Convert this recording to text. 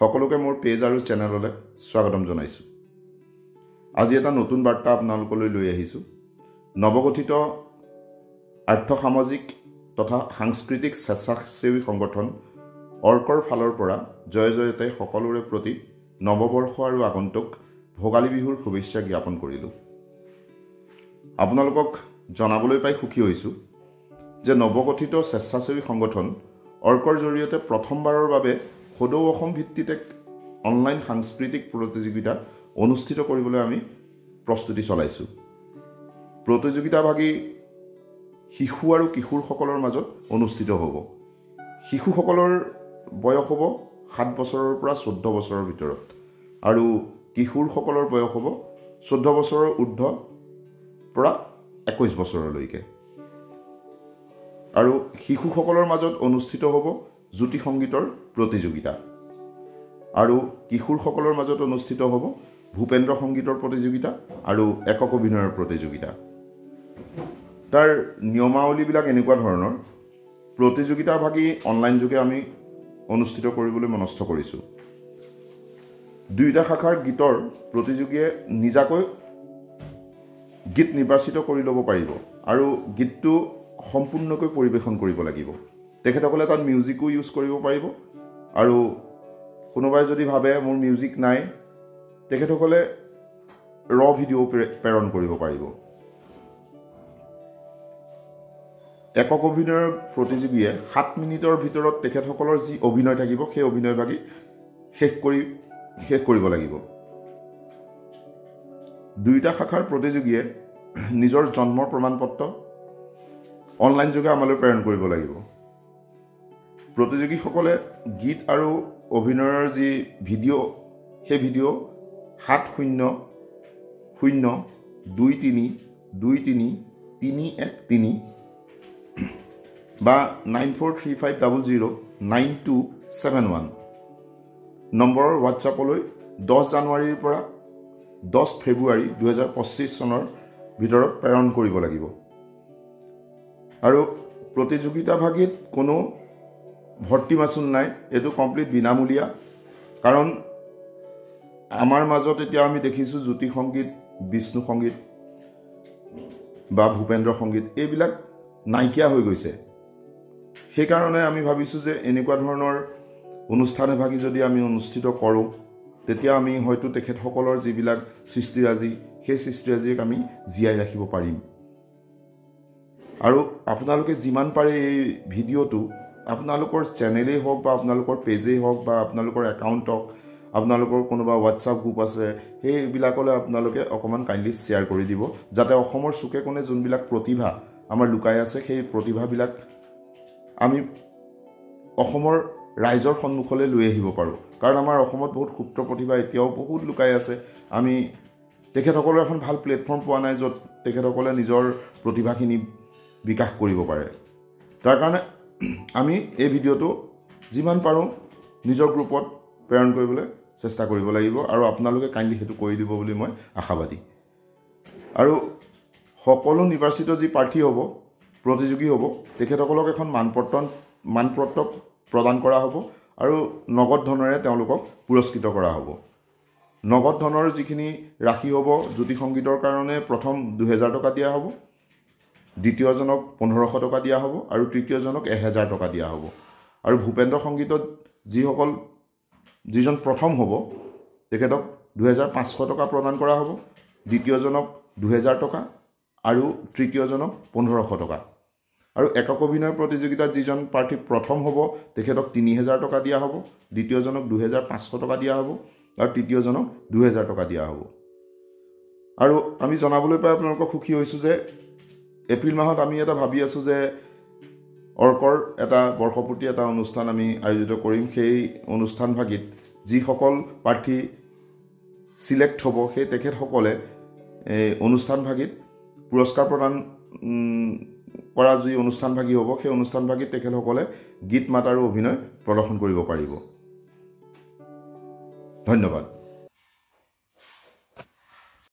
সকলোকে মোৰ পেজ আৰু চেনেললৈ স্বাগতম জনাইছোঁ। আজি এটা নতুন বাৰ্তা আপোনালোকলৈ লৈ আহিছোঁ। নৱগঠিত আৰ্থ সামাজিক তথা সাংস্কৃতিক স্বেচ্ছাসেৱী সংগঠন অৰ্কৰ ফালৰ পৰা জয়তে সকলোৰে প্ৰতি নৱবৰ্ষ আৰু আগন্তুক ভোগালী বিহুৰ শুভেচ্ছা জ্ঞাপন কৰিলোঁ। আপোনালোকক জনাবলৈ পাই সুখী হৈছোঁ যে নৱগঠিত স্বেচ্ছাসেৱী সংগঠন অৰ্কৰ জৰিয়তে প্ৰথমবাৰৰ বাবে সদৌ অসম ভিত্তিত এক অনলাইন সাংস্কৃতিক প্ৰতিযোগিতা অনুষ্ঠিত কৰিবলৈ আমি প্ৰস্তুতি চলাইছোঁ। প্ৰতিযোগিতাভাগী শিশু আৰু কিশোৰসকলৰ মাজত অনুষ্ঠিত হ'ব। শিশুসকলৰ বয়স হ'ব 7 বছৰৰ পৰা 14 বছৰৰ ভিতৰত আৰু কিশোৰসকলৰ বয়স হ'ব 14 বছৰৰ ঊৰ্ধ্ব পৰা 21 বছৰলৈকে। আৰু শিশুসকলৰ মাজত অনুষ্ঠিত হ'ব জ্যোতি সংগীতৰ প্ৰতিযোগিতা আৰু কিশোৰসকলৰ মাজত অনুষ্ঠিত হ'ব ভূপেন্দ্ৰ সংগীতৰ প্ৰতিযোগিতা আৰু একক অভিনয়ৰ প্ৰতিযোগিতা। তাৰ নিয়মাৱলীবিলাক এনেকুৱা ধৰণৰ। প্ৰতিযোগিতাভাগী অনলাইন যোগে আমি অনুষ্ঠিত কৰিবলৈ মনস্থ কৰিছোঁ। দুয়োটা শাখাৰ গীতৰ প্ৰতিযোগীয়ে নিজাকৈ গীত নিৰ্বাচিত কৰি ল'ব পাৰিব আৰু গীতটো সম্পূৰ্ণকৈ পৰিৱেশন কৰিব লাগিব। তেখেতসকলে তাত মিউজিকো ইউজ কৰিব পাৰিব আৰু কোনোবাই যদি ভাবে মোৰ মিউজিক নাই, তেখেতসকলে ভিডিঅ' প্ৰেৰণ কৰিব পাৰিব। একক অভিনয়ৰ প্ৰতিযোগীয়ে 7 মিনিটৰ ভিতৰত তেখেতসকলৰ যি অভিনয় থাকিব সেই অভিনয়ভাগী শেষ কৰিব লাগিব। দুয়োটা শাখাৰ প্ৰতিযোগীয়ে নিজৰ জন্মৰ প্ৰমাণপত্ৰ অনলাইন যোগে আমালৈ প্ৰেৰণ কৰিব লাগিব। প্ৰতিযোগীসকলে গীত আৰু অভিনয়ৰ যি ভিডিঅ' সেই ভিডিঅ' 70232323313 বা 9435009271 নম্বৰৰ হোৱাটছআপলৈ 10 জানুৱাৰীৰ পৰা 10 ফেব্ৰুৱাৰী 2025 চনৰ ভিতৰত প্ৰেৰণ কৰিব লাগিব। আৰু প্ৰতিযোগিতাভাগীত কোনো ভৰ্তি মাচুল নাই। এইটো কমপ্লিট বিনামূলীয়া। কাৰণ আমাৰ মাজত এতিয়া আমি দেখিছোঁ জ্যোতি সংগীত, বিষ্ণু সংগীত বা ভূপেন্দ্ৰ সংগীত এইবিলাক নাইকিয়া হৈ গৈছে। সেইকাৰণে আমি ভাবিছোঁ যে এনেকুৱা ধৰণৰ অনুষ্ঠানভাগী যদি আমি অনুষ্ঠিত কৰোঁ, তেতিয়া আমি হয়তো তেখেতসকলৰ যিবিলাক সৃষ্টিৰাজি সেই সৃষ্টিৰাজিক আমি জীয়াই ৰাখিব পাৰিম। আৰু আপোনালোকে যিমান পাৰে এই ভিডিঅ'টো আপোনালোকৰ চেনেলেই হওক বা আপোনালোকৰ পেজেই হওক বা আপোনালোকৰ একাউণ্ট হওক, আপোনালোকৰ কোনোবা হোৱাটছআপ গ্ৰুপ আছে, সেইবিলাকলৈ আপোনালোকে অকণমান কাইণ্ডলি শ্বেয়াৰ কৰি দিব, যাতে অসমৰ চুকে কোণে যোনবিলাক প্ৰতিভা আমাৰ লুকাই আছে সেই প্ৰতিভাবিলাক আমি অসমৰ ৰাইজৰ সন্মুখলৈ লৈ আহিব পাৰোঁ। কাৰণ আমাৰ অসমত বহুত সুপ্ত প্ৰতিভা এতিয়াও বহুত লুকাই আছে। আমি তেখেতসকলৰ এখন ভাল প্লেটফৰ্ম পোৱা নাই য'ত তেখেতসকলে নিজৰ প্ৰতিভাখিনি বিকাশ কৰিব পাৰে। তাৰ কাৰণে আমি এই ভিডিঅ'টো যিমান পাৰোঁ নিজৰ গ্ৰুপত প্ৰেৰণ কৰিবলৈ চেষ্টা কৰিব লাগিব আৰু আপোনালোকে কাইণ্ডলি সেইটো কৰি দিব বুলি মই আশাবাদী। আৰু সকলো নিৰ্বাচিত যি প্ৰাৰ্থী হ'ব, প্ৰতিযোগী হ'ব, তেখেতসকলক এখন মানপত্ৰ প্ৰদান কৰা হ'ব আৰু নগদ ধনেৰে তেওঁলোকক পুৰস্কৃত কৰা হ'ব। নগদ ধনৰ যিখিনি ৰাশি হ'ব, জ্যোতি সংগীতৰ কাৰণে প্ৰথম 2000 টকা দিয়া হ'ব, দ্বিতীয়জনক 1500 টকা দিয়া হ'ব আৰু তৃতীয়জনক 1000 টকা দিয়া হ'ব। আৰু ভূপেন্দ্ৰ সংগীতত যিজন প্ৰথম হ'ব তেখেতক 2500 টকা প্ৰদান কৰা হ'ব, দ্বিতীয়জনক 2000 টকা আৰু তৃতীয়জনক 1500 টকা। আৰু একক অভিনয় প্ৰতিযোগিতাত যিজন প্ৰাৰ্থী প্ৰথম হ'ব তেখেতক 3000 টকা দিয়া হ'ব, দ্বিতীয়জনক 2500 টকা দিয়া হ'ব আৰু তৃতীয়জনক 2000 টকা দিয়া হ'ব। আৰু আমি জনাবলৈ পাই আপোনালোকক সুখী হৈছোঁ যে এপ্ৰিল মাহত আমি এটা ভাবি আছোঁ যে অৰ্কৰ এটা বৰ্ষপূৰ্তি এটা অনুষ্ঠান আমি আয়োজিত কৰিম। সেই অনুষ্ঠানভাগীত যিসকল প্ৰাৰ্থী চিলেক্ট হ'ব সেই তেখেতসকলে এই অনুষ্ঠানভাগীত পুৰস্কাৰ প্ৰদান কৰা যি অনুষ্ঠানভাগী হ'ব সেই অনুষ্ঠানভাগীত তেখেতসকলে গীত মাত আৰু অভিনয় প্ৰদৰ্শন কৰিব পাৰিব। ধন্যবাদ।